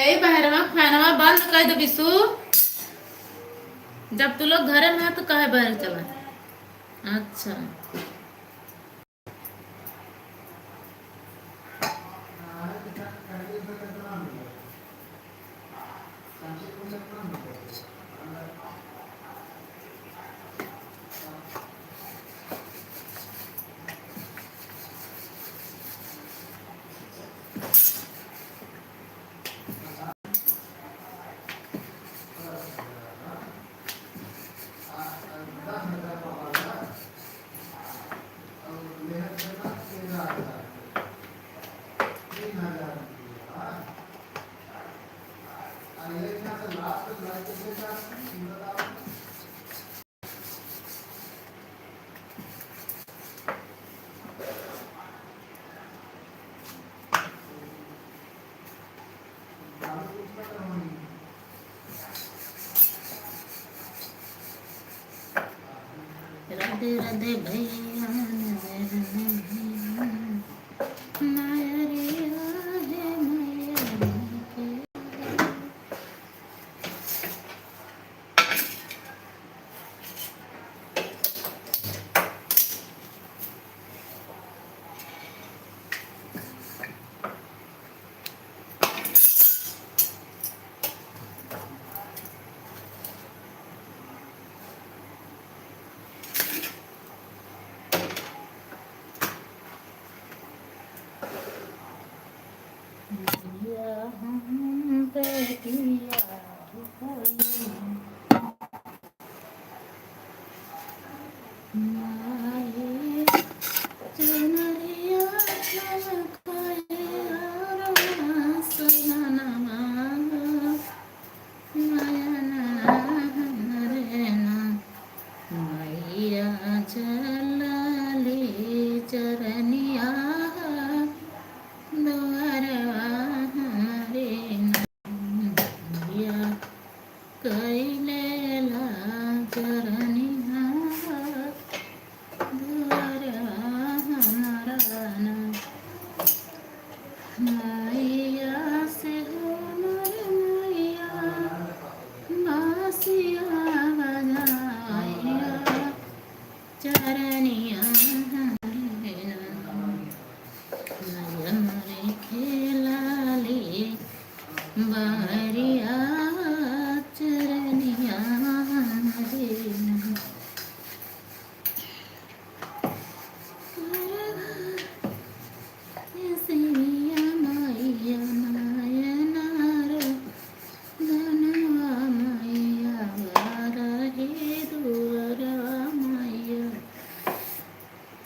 यही बहरवा फैनवा बंद कर दे बिसु। जब तू लोग घर में है तो कहे बाहर चला। अच्छा राधे राधे भैया राधे भैया माया रे राधे माया रे। हम बेटिया माए चुनरिया चमकाए सुना माया रे ना मैया चलली चरनिया द्वारवा रे नैया कैलेला चरनिया द्वारवा रे मैया से हमर मैया बासिया बजाया चरनिया रे खेलाली बारिया चरनिया रे सिया मैया नयना रो धनवा मैया बारहे दुअरा मैया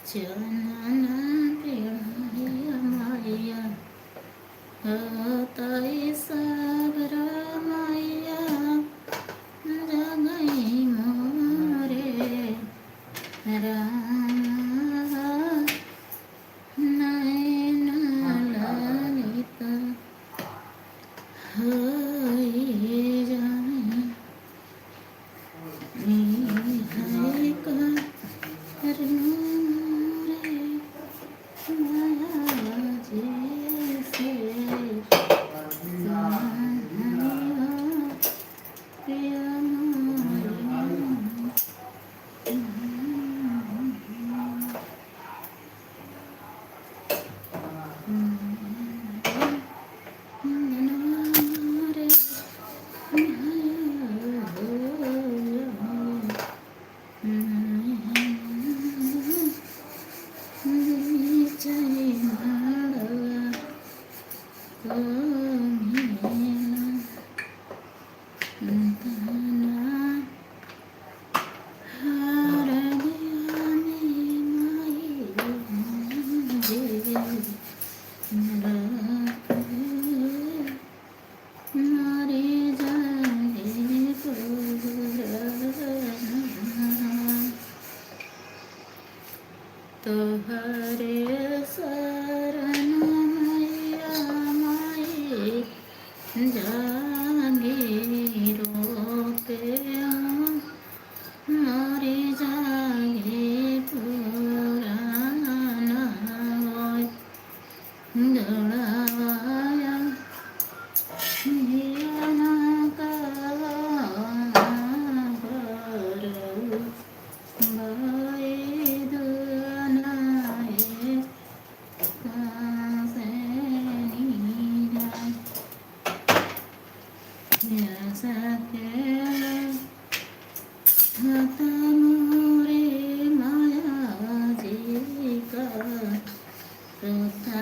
चनना पेड़िया मैया ताई सागरा मैया जगई मोरे राम नयना ललिता हई जाए है करनू रे माया जैसे प्रिया तोहरे शरण मैया माई जागे रोके मोरे जागे पुराना गड़ा रोता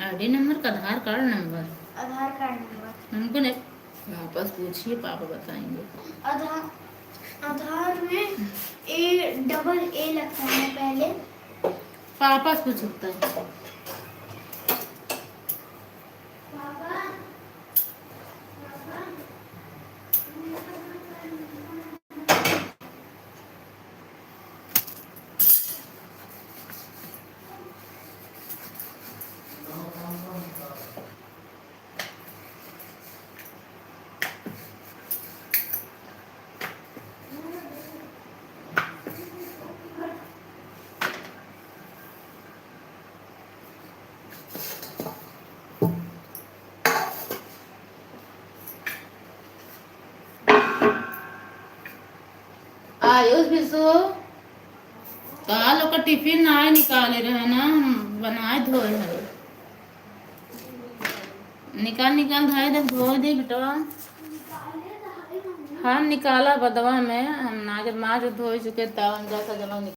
आईडी नंबर का आधार कार्ड नंबर? आधार कार्ड नंबर। हमको नहीं वापस पूछिए, पापा बताएंगे। आधार में AA लगता है पहले। पापा से पूछ सकता है। आयुष विशु काल का टिफिन आए निकाले रहे ना, बनाए धोए है। निकाल धाए दे धोए दे बेटा। हम निकाला बदवा में, हम ना जब माँ जो धोए चुके तब हम जैसा जलो